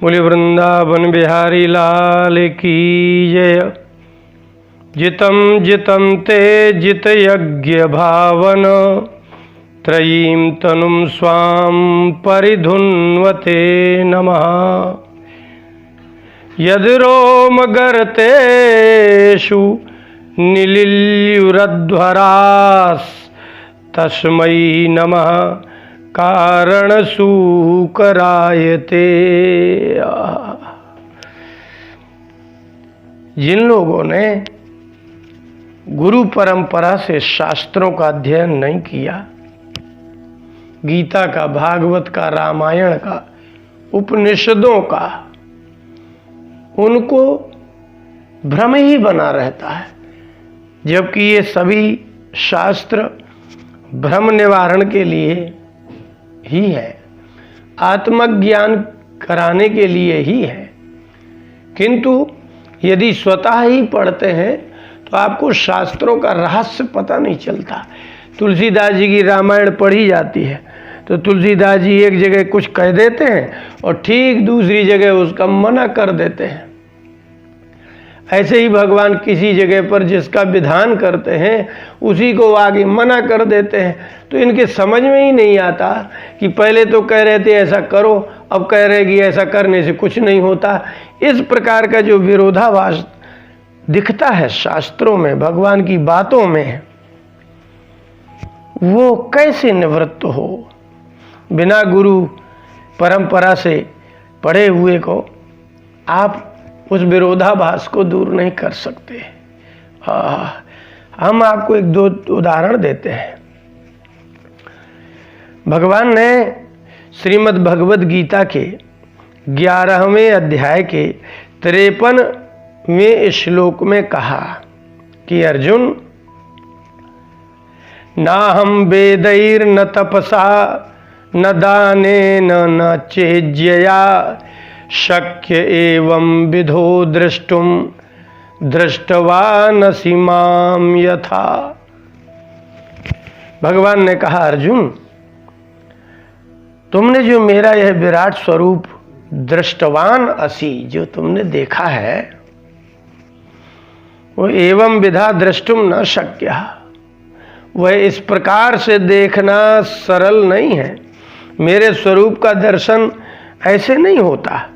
बोले वृंदावन बिहारी लाल की जय। जितम जितम ते जित यज्ञ भावन त्रयीं तनुं स्वाम परिधुन्वते नमः। यद्रोम गर्तेषु निलिल्युरध्वरास् तस्मै नमः कारणसूकरायते। जिन लोगों ने गुरु परंपरा से शास्त्रों का अध्ययन नहीं किया, गीता का, भागवत का, रामायण का, उपनिषदों का, उनको भ्रम ही बना रहता है, जबकि ये सभी शास्त्र भ्रम निवारण के लिए ही है, आत्मज्ञान कराने के लिए ही है। किंतु यदि स्वतः ही पढ़ते हैं तो आपको शास्त्रों का रहस्य पता नहीं चलता। तुलसीदास जी की रामायण पढ़ी जाती है तो तुलसीदास जी एक जगह कुछ कह देते हैं और ठीक दूसरी जगह उसका मना कर देते हैं। ऐसे ही भगवान किसी जगह पर जिसका विधान करते हैं उसी को आगे मना कर देते हैं। तो इनके समझ में ही नहीं आता कि पहले तो कह रहे थे ऐसा करो, अब कह रहे कि ऐसा करने से कुछ नहीं होता। इस प्रकार का जो विरोधाभास दिखता है शास्त्रों में, भगवान की बातों में, वो कैसे निवृत्त हो? बिना गुरु परंपरा से पढ़े हुए को आप उस विरोधाभास को दूर नहीं कर सकते। हम आपको एक दो उदाहरण देते हैं। भगवान ने श्रीमद् भगवद गीता के 11वें अध्याय के 53वें श्लोक में कहा कि अर्जुन, नाहं वेदैर्न तपसा न दानेन न चेज्यया शक्य एवं विधो द्रष्टुम दृष्टवानसि माम यथा। भगवान ने कहा, अर्जुन, तुमने जो मेरा यह विराट स्वरूप दृष्टवान असि, जो तुमने देखा है, वो एवं विधा द्रष्टुम न शक्य, वह इस प्रकार से देखना सरल नहीं है। मेरे स्वरूप का दर्शन ऐसे नहीं होता।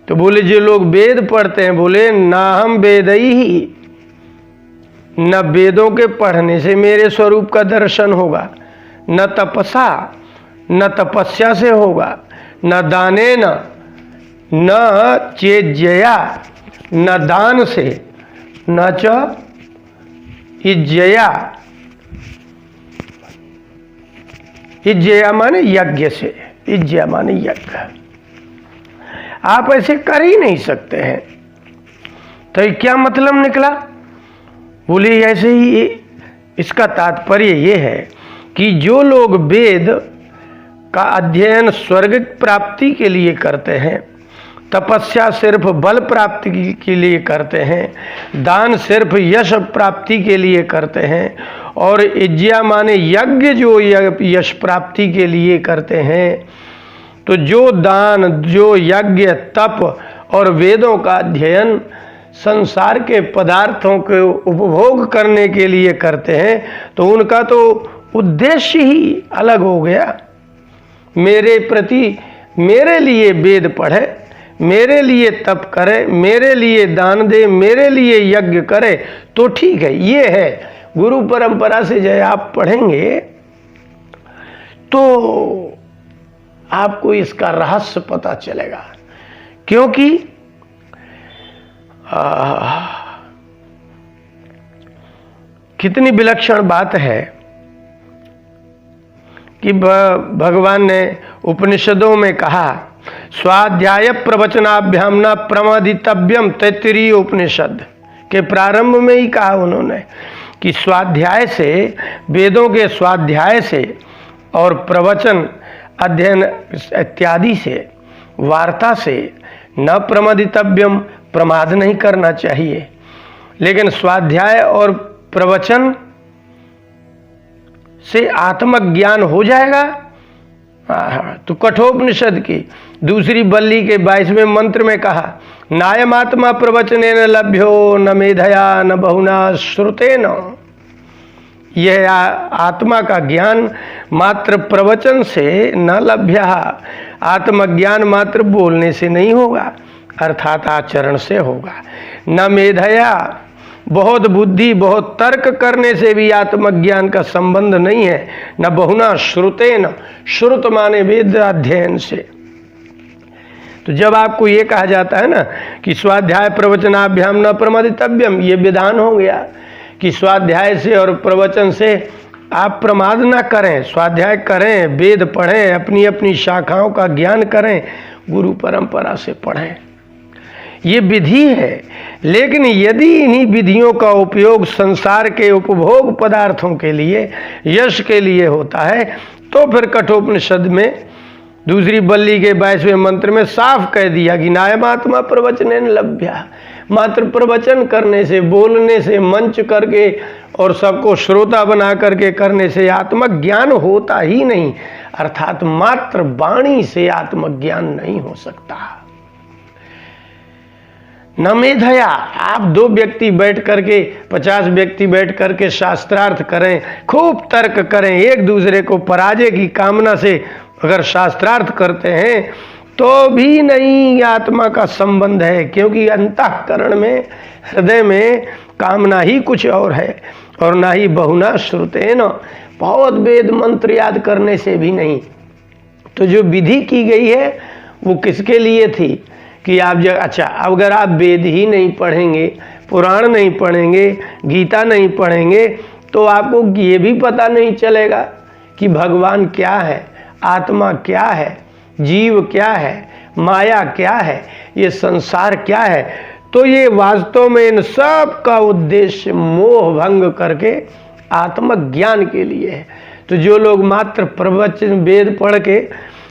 तो बोले जो लोग वेद पढ़ते हैं, बोले ना हम वेदई ही, न वेदों के पढ़ने से मेरे स्वरूप का दर्शन होगा, न तपसा, न तपस्या से होगा, न दाने न चेज्यया, न दान से, न च इज्जया, इज्जया माने यज्ञ से, इज्जया माने यज्ञ। आप ऐसे कर ही नहीं सकते हैं। तो ये क्या मतलब निकला? बोले ऐसे ही इसका तात्पर्य ये है कि जो लोग वेद का अध्ययन स्वर्ग प्राप्ति के लिए करते हैं, तपस्या सिर्फ बल प्राप्ति के लिए करते हैं, दान सिर्फ यश प्राप्ति के लिए करते हैं, और इज्जिया माने यज्ञ जो यश प्राप्ति के लिए करते हैं, तो जो दान, जो यज्ञ, तप और वेदों का अध्ययन संसार के पदार्थों के उपभोग करने के लिए करते हैं, तो उनका तो उद्देश्य ही अलग हो गया। मेरे प्रति, मेरे लिए वेद पढ़े, मेरे लिए तप करे, मेरे लिए दान दे, मेरे लिए यज्ञ करे तो ठीक है। ये है गुरु परंपरा से जब आप पढ़ेंगे तो आपको इसका रहस्य पता चलेगा। क्योंकि कितनी विलक्षण बात है कि भगवान ने उपनिषदों में कहा, स्वाध्याय प्रवचनाभ्याम न प्रमदितव्यम, तैत्तिरीय उपनिषद के प्रारंभ में ही कहा उन्होंने कि स्वाध्याय से, वेदों के स्वाध्याय से और प्रवचन अध्ययन इत्यादि से, वार्ता से न प्रमदितव्यम, प्रमाद नहीं करना चाहिए। लेकिन स्वाध्याय और प्रवचन से आत्मज्ञान हो जाएगा तो कठोपनिषद की दूसरी बल्ली के 22वें मंत्र में कहा, नायमात्मा प्रवचनेन लभ्यो न मेधया न बहुना श्रुतेन। यह आत्मा का ज्ञान मात्र प्रवचन से न लभ्य, आत्मज्ञान मात्र बोलने से नहीं होगा, अर्थात आचरण से होगा। न मेधया, बहुत बुद्धि बहुत तर्क करने से भी आत्मज्ञान का संबंध नहीं है। न बहुना श्रुतेन, श्रुत माने वेद अध्ययन से। तो जब आपको ये कहा जाता है ना कि स्वाध्याय प्रवचनाभ्याम न प्रमादितव्यम, ये विधान हो गया कि स्वाध्याय से और प्रवचन से आप प्रमाद ना करें, स्वाध्याय करें, वेद पढ़ें, अपनी अपनी शाखाओं का ज्ञान करें, गुरु परंपरा से पढ़ें, ये विधि है। लेकिन यदि इन्हीं विधियों का उपयोग संसार के उपभोग पदार्थों के लिए, यश के लिए होता है, तो फिर कठोपनिषद में दूसरी बल्ली के 22वें मंत्र में साफ कह दिया कि नायमात्मा प्रवचनेन लभ्या, मात्र प्रवचन करने से, बोलने से, मंच करके और सबको श्रोता बना करके करने से आत्मज्ञान होता ही नहीं, अर्थात मात्र वाणी से आत्मज्ञान नहीं हो सकता। न मेधया, आप 2 व्यक्ति बैठ करके, 50 व्यक्ति बैठ करके शास्त्रार्थ करें, खूब तर्क करें, एक दूसरे को पराजय की कामना से अगर शास्त्रार्थ करते हैं तो भी नहीं आत्मा का संबंध है, क्योंकि अंतःकरण में, हृदय में कामना ही कुछ और है। और ना ही बहुना श्रुतेन, बहुत वेद मंत्र याद करने से भी नहीं। तो जो विधि की गई है वो किसके लिए थी कि आप अच्छा, अगर आप वेद ही नहीं पढ़ेंगे, पुराण नहीं पढ़ेंगे, गीता नहीं पढ़ेंगे, तो आपको ये भी पता नहीं चलेगा कि भगवान क्या है, आत्मा क्या है, जीव क्या है, माया क्या है, ये संसार क्या है। तो ये वास्तव में इन सब का उद्देश्य मोह भंग करके आत्मज्ञान के लिए है। तो जो लोग मात्र प्रवचन वेद पढ़ के,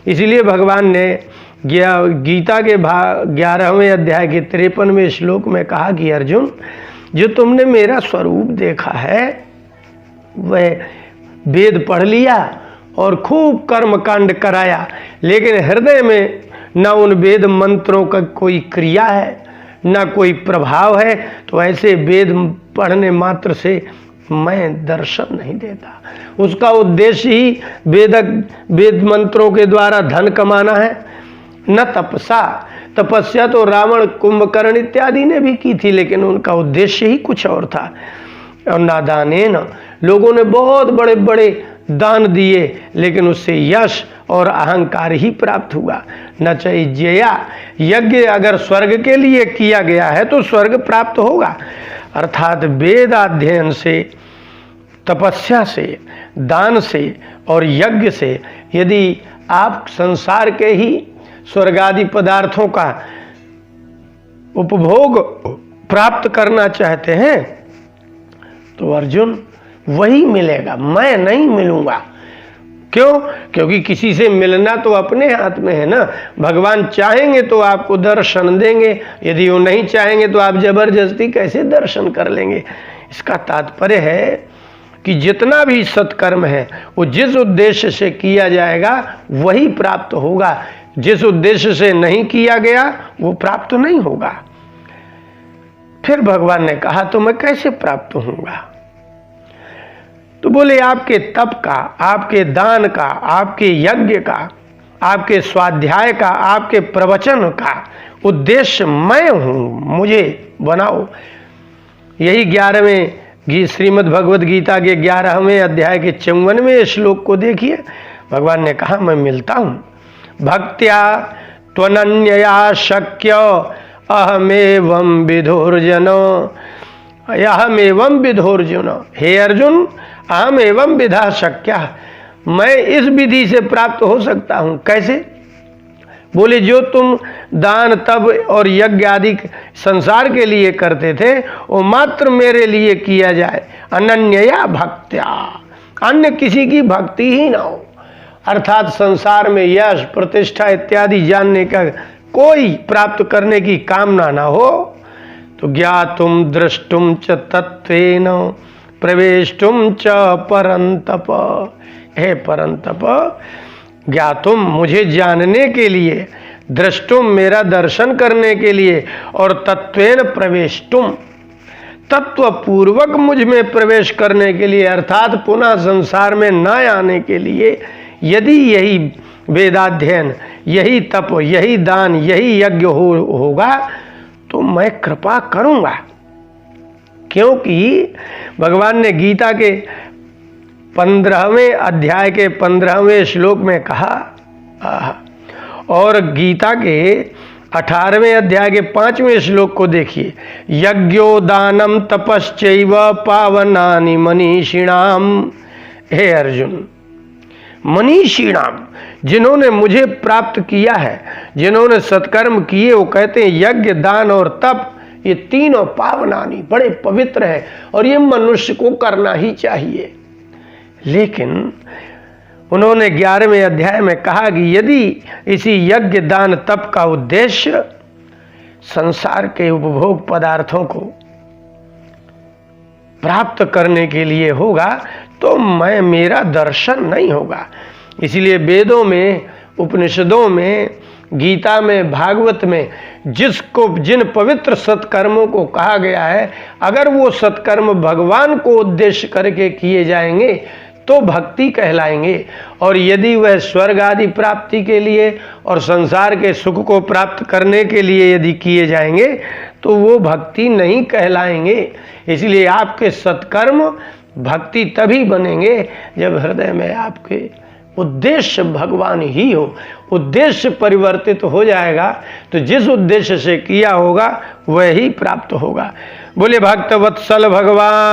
इसलिए भगवान ने गीता के 11वें अध्याय के 53वें श्लोक में कहा कि अर्जुन, जो तुमने मेरा स्वरूप देखा है वह वेद पढ़ लिया और खूब कर्मकांड कराया, लेकिन हृदय में न उन वेद मंत्रों का कोई क्रिया है, न कोई प्रभाव है, तो ऐसे वेद पढ़ने मात्र से मैं दर्शन नहीं देता। उसका उद्देश्य ही वेद मंत्रों के द्वारा धन कमाना है, न तपसा। तपस्या तो रावण, कुंभकर्ण इत्यादि ने भी की थी, लेकिन उनका उद्देश्य ही कुछ और था। और नादानेन, लोगों ने बहुत बड़े बड़े दान दिए, लेकिन उससे यश और अहंकार ही प्राप्त हुआ। न चैज्यया, यज्ञ अगर स्वर्ग के लिए किया गया है तो स्वर्ग प्राप्त होगा, अर्थात वेदाध्ययन से, तपस्या से, दान से और यज्ञ से यदि आप संसार के ही स्वर्गादि पदार्थों का उपभोग प्राप्त करना चाहते हैं तो अर्जुन वही मिलेगा, मैं नहीं मिलूंगा। क्यों? क्योंकि किसी से मिलना तो अपने हाथ में है ना। भगवान चाहेंगे तो आपको दर्शन देंगे, यदि वो नहीं चाहेंगे तो आप जबरदस्ती कैसे दर्शन कर लेंगे। इसका तात्पर्य है कि जितना भी सत्कर्म है वो जिस उद्देश्य से किया जाएगा वही प्राप्त होगा, जिस उद्देश्य से नहीं किया गया वो प्राप्त नहीं होगा। फिर भगवान ने कहा तो मैं कैसे प्राप्त होऊंगा? तो बोले आपके तप का, आपके दान का, आपके यज्ञ का, आपके स्वाध्याय का, आपके प्रवचन का उद्देश्य मैं हूं, मुझे बनाओ। यही 11वें श्रीमद् भगवद गीता के 11वें अध्याय के 54वें श्लोक को देखिए। भगवान ने कहा मैं मिलता हूं। भक्त्या त्वनन्यया शक्य अहमेवं विधुर्जनो, अहमेवं विधुर्जनो। हे अर्जुन, अहम एवं विधा शक्य, मैं इस विधि से प्राप्त हो सकता हूं। कैसे? बोले जो तुम दान, तप और यज्ञ आदि संसार के लिए करते थे वो मात्र मेरे लिए किया जाए। अनन्यया भक्त्या, अन्य किसी की भक्ति ही ना हो, अर्थात संसार में यश, प्रतिष्ठा इत्यादि जानने का कोई प्राप्त करने की कामना ना हो। तो ज्ञातुम दृष्टुम च तत्वेन प्रवेष्टुम च परंतप। हे परंतप, ज्ञातुम मुझे जानने के लिए, दृष्टुम मेरा दर्शन करने के लिए, और तत्वेन प्रवेष्टुम तत्व पूर्वक मुझ में प्रवेश करने के लिए, अर्थात पुनः संसार में न आने के लिए यदि यही वेदाध्ययन, यही तप, यही दान, यही यज्ञ होगा तो मैं कृपा करूंगा। क्योंकि भगवान ने गीता के 15वें अध्याय के 15वें श्लोक में कहा, और गीता के 18वें अध्याय के 5वें श्लोक को देखिए, यज्ञो दानम तपश्चैव पावनानि मनीषिणाम। हे अर्जुन, मनीषिणाम, जिन्होंने मुझे प्राप्त किया है, जिन्होंने सत्कर्म किए, वो कहते हैं यज्ञ, दान और तप ये तीनों पावनानि, बड़े पवित्र हैं और ये मनुष्य को करना ही चाहिए। लेकिन उन्होंने 11वें अध्याय में कहा कि यदि इसी यज्ञ, दान, तप का उद्देश्य संसार के उपभोग पदार्थों को प्राप्त करने के लिए होगा तो मेरा दर्शन नहीं होगा। इसलिए वेदों में, उपनिषदों में, गीता में, भागवत में जिन पवित्र सत्कर्मों को कहा गया है, अगर वो सत्कर्म भगवान को उद्देश्य करके किए जाएंगे तो भक्ति कहलाएंगे, और यदि वह स्वर्ग आदि प्राप्ति के लिए और संसार के सुख को प्राप्त करने के लिए यदि किए जाएंगे तो वो भक्ति नहीं कहलाएंगे। इसलिए आपके सत्कर्म भक्ति तभी बनेंगे जब हृदय में आपके उद्देश्य भगवान ही हो। उद्देश्य परिवर्तित हो जाएगा तो जिस उद्देश्य से किया होगा वही प्राप्त होगा। बोले भक्त वत्सल भगवान।